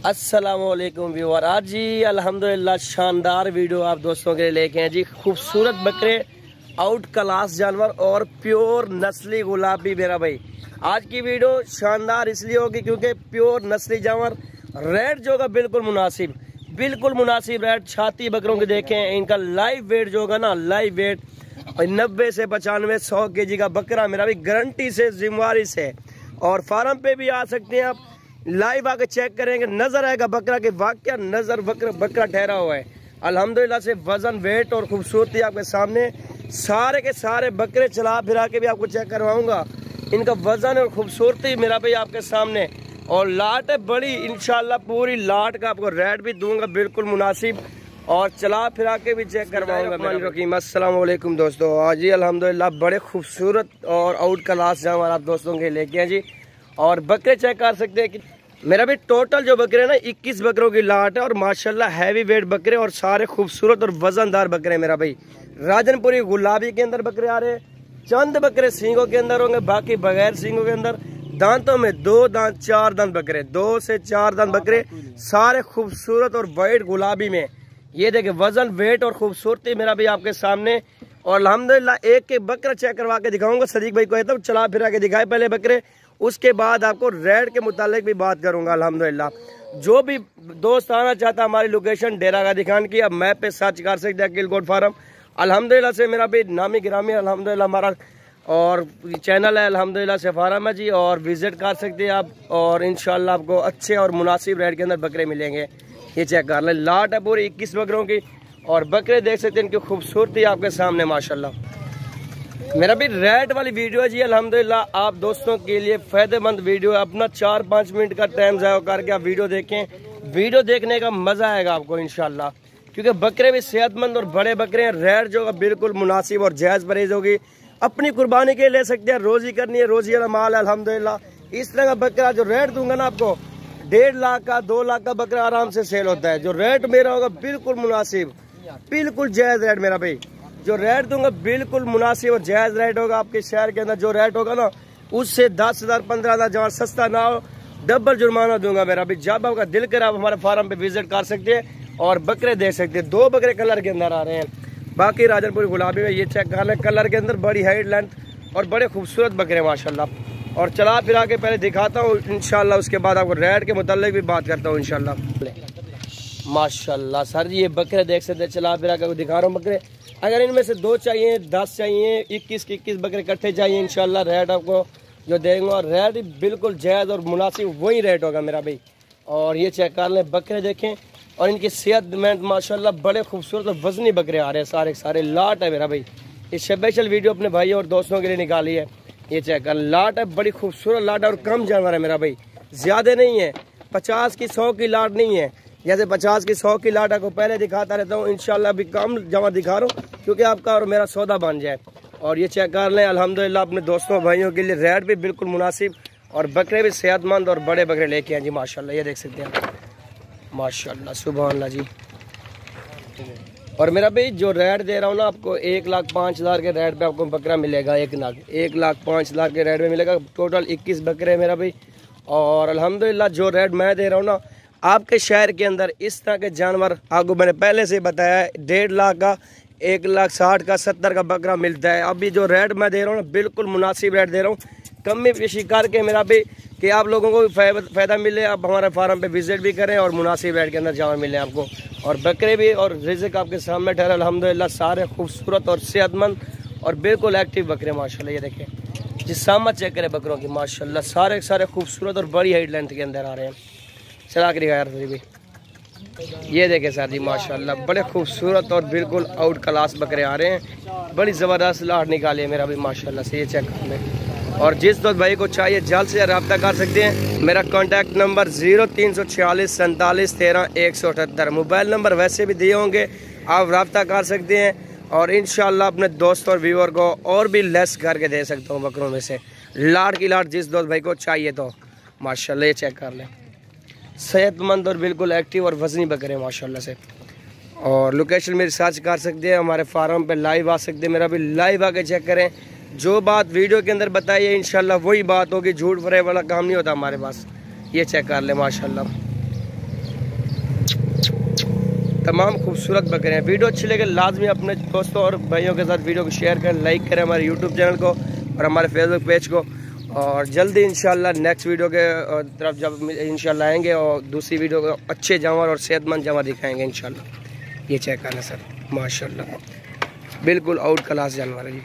अस्सलामुअलैकुम व्यूअर। आज जी अल्हम्दुलिल्लाह शानदार वीडियो आप दोस्तों के लिए लेके हैं जी। खूबसूरत बकरे, आउट क्लास जानवर और प्योर नस्ली गुलाबी मेरा भाई। आज की वीडियो शानदार इसलिए होगी क्योंकि प्योर नस्ली जानवर, रेट जो का बिल्कुल मुनासिब रेट। छाती बकरों के देखें, इनका लाइव वेट जो होगा ना, लाइव वेट 90 से 95 100 केजी का बकरा मेरा भी गारंटी से, जिम्मेवारी से। और फार्म पे भी आ सकते हैं आप, लाइव आके चेक करेंगे, नजर आएगा बकरा के वाकया नजर बकरा ठहरा हुआ है। अल्हम्दुलिल्लाह से वजन, वेट और खूबसूरती आपके सामने, सारे के सारे बकरे चला फिरा के भी आपको चेक करवाऊंगा। इनका वजन और खूबसूरती मेरा भाई आपके सामने। और लाट है बड़ी, इंशाल्लाह पूरी लाट का आपको रेट भी दूंगा बिल्कुल मुनासिब, और चला फिरा के भी चेक करवाऊंगा। अस्सलाम वालेकुम दोस्तों। आज जी अल्हम्दुलिल्लाह बड़े खूबसूरत और आउट क्लास जानवर आप दोस्तों के लेके हैं जी। और बकरे चेक कर सकते हैं कि मेरा भी टोटल जो बकरे ना 21 बकरों की लाट है। और माशाल्लाह हैवी वेट बकरे और सारे खूबसूरत और वजनदार बकरे मेरा भाई। राजनपुरी गुलाबी के अंदर बकरे आ रहे हैं, चंद बकरे सींगों के अंदर होंगे, बाकी बगैर सींगों के अंदर। दांतों में 2 दांत 4 दांत बकरे, 2 से 4 दांत बकरे, सारे खूबसूरत और वाइट गुलाबी में। ये देखे वजन, वेट और खूबसूरती मेरा भी आपके सामने। और अल्हम्दुलिल्लाह एक एक बकरा चेक करवा के दिखाऊंगा। सदीक भाई को कहता हूँ चला फिरा के दिखाए पहले बकरे, उसके बाद आपको रेट के मुतालिक भी बात करूंगा। अल्हम्दुलिल्लाह जो भी दोस्त आना चाहता हमारी लोकेशन डेरा गाजी खान की, अब मैप पे सर्च कर सकते हैं अकील गोट फार्म। अल्हम्दुलिल्लाह से मेरा भी नामी गिरामी अल्हम्दुलिल्लाह हमारा और चैनल है अल्हम्दुलिल्लाह से फार्म है जी। और विजिट कर सकते हैं आप, और इंशाल्लाह आपको अच्छे और मुनासिब रेट के अंदर बकरे मिलेंगे। ये चेक कर लें, लाट है पूरी 21 बकरों की। और बकरे देख सकते हैं, इनकी खूबसूरती आपके सामने माशाल्लाह। मेरा भी रेट वाली वीडियो है जी अल्हम्दुलिल्लाह आप दोस्तों के लिए फ़ायदेमंद वीडियो है। अपना 4-5 मिनट का टाइम ज़ाया करके आप वीडियो देखें, वीडियो देखने का मज़ा आएगा आपको इंशाल्लाह। क्योंकि बकरे भी सेहतमंद और बड़े बकरे हैं। रेट जो बिल्कुल मुनासिब और जायज़ परहेज होगी। अपनी कुर्बानी के ले सकते हैं, रोज़ी करनी है, रोज़ी वाला माल है अल्हम्दुलिल्लाह। इस तरह का बकरा जो रेट दूंगा ना आपको, 1.5 लाख का 2 लाख का बकरा आराम से सेल होता है। जो रेट मेरा होगा बिल्कुल मुनासिब, बिल्कुल जायज़ रेट मेरा भाई। जो रेट दूंगा बिल्कुल मुनासिब और जायज़ रेट होगा। आपके शहर के अंदर जो रेट होगा ना, उससे 10,000 15,000 जहाँ सस्ता ना हो, डबल जुर्माना दूंगा मेरा भाई। जब आपका दिल करे आप हमारे फार्म पे विजिट कर सकते हैं और बकरे देख सकते हैं। 2 बकरे कलर के अंदर आ रहे हैं, बाकी राजनपुरी गुलाबी में। ये चेक कर लें, कलर के अंदर बड़ी हाइट लेंथ और बड़े खूबसूरत बकरे माशाल्लाह। और चला फिरा के पहले दिखाता हूँ इंशाल्लाह, उसके बाद आपको रेट के मुताल्लिक भी बात करता हूँ इंशाल्लाह। माशाल्लाह सर जी ये बकरे देख सकते हैं, चला फिरा के दिखा रहा हूँ बकरे। अगर इनमें से 2 चाहिए, 10 चाहिए, 21 के 21 बकरे इकट्ठे चाहिए, इंशाल्लाह रेट आपको जो देंगे, और रेट भी बिल्कुल जायज़ और मुनासिब वही रेट होगा मेरा भाई। और ये चेक कर लें, बकरे देखें और इनकी सेहत में माशाल्लाह बड़े खूबसूरत और वजनी बकरे आ रहे हैं, सारे सारे लाट है मेरा भाई। ये स्पेशल वीडियो अपने भाई और दोस्तों के लिए निकाली है। ये चेक कर, लाट है बड़ी खूबसूरत लाट है और कम जानवर है मेरा भाई, ज़्यादा नहीं है। 50 की 100 की लाट नहीं है, जैसे 50 की 100 की लाट आपको पहले दिखाता रहता हूँ। इंशाल्लाह अभी कम जमा दिखा रहा हूँ क्योंकि आपका और मेरा सौदा बन जाए। और ये चेक कर लें, अल्हम्दुलिल्लाह अपने दोस्तों भाइयों के लिए रेट भी बिल्कुल मुनासिब और बकरे भी सेहतमंद और बड़े बकरे लेके आए जी माशाल्लाह। ये देख सकते हैं माशाल्लाह, सुभान अल्लाह जी। और मेरा भाई जो रेट दे रहा हूँ ना आपको, 1,05,000 के रेट पे आपको बकरा मिलेगा। 1,05,000 के रेट में मिलेगा। टोटल 21 बकरे मेरा भाई। और अल्हम्दुलिल्लाह जो रेट मैं दे रहा हूँ ना, आपके शहर के अंदर इस तरह के जानवर आपको मैंने पहले से बताया है, 1.5 लाख का, 1,60,000 का, 70 का बकरा मिलता है। अभी जो रेट मैं दे रहा हूँ ना, बिल्कुल मुनासिब रेट दे रहा हूँ, कमी पेशी करके मेरा भी, कि आप लोगों को भी फ़ायदा मिले। आप हमारे फार्म पे विजिट भी करें और मुनासिब रेट के अंदर जानवर मिले आपको। और बकरे भी और रिज़्क आपके सामने ठहरे अल्हम्दुलिल्लाह, सारे खूबसूरत और सेहतमंद और बिल्कुल एक्टिव बकरे माशाल्लाह। ये देखें जिस सामत चेक करें बकरों की माशाल्लाह, सारे सारे खूबसूरत और बड़ी हाइट लेंथ के अंदर आ रहे हैं। चला कर यार भी ये देखें सर जी माशाल्लाह, बड़े खूबसूरत और बिल्कुल आउट क्लास बकरे आ रहे हैं। बड़ी ज़बरदस्त लाट निकाली है मेरा भी माशाल्लाह से। ये चेक कर लें। और जिस दोस्त भाई को चाहिए जल्द से रब्ता कर सकते हैं। मेरा कॉन्टैक्ट नंबर 0346 47 13 178। मोबाइल नंबर वैसे भी दिए होंगे, आप रब्ता कर सकते हैं। और इंशाल्लाह अपने दोस्त और व्यूअर को और भी लेस करके दे सकता हूँ बकरों में से। लाट की लाट जिस दोस्त भाई को चाहिए तो माशाल्लाह। ये चेक कर लें, सेहतमंद और बिल्कुल एक्टिव और वजनी बकरे माशाल्लाह से। और लोकेशन में रिसर्च कर सकते हैं, हमारे फार्म पे लाइव आ सकते हैं। मेरा भी लाइव आके चेक करें, जो बात वीडियो के अंदर बताई है इंशाल्लाह वही बात होगी, झूठ फरेब वाला काम नहीं होता हमारे पास। ये चेक कर ले माशाल्लाह। तमाम खूबसूरत बकरे हैं। वीडियो अच्छी लगे लाजमी अपने दोस्तों और भाइयों के साथ वीडियो को शेयर करें, लाइक करें हमारे यूट्यूब चैनल को और हमारे फेसबुक पेज को। और जल्दी इंशाल्लाह नेक्स्ट वीडियो के तरफ जब इंशाल्लाह आएंगे और दूसरी वीडियो को अच्छे जानवर और सेहतमंद जानवर दिखाएंगे इंशाल्लाह। ये चेक करना सर, माशाल्लाह बिल्कुल आउट क्लास जानवर है जी।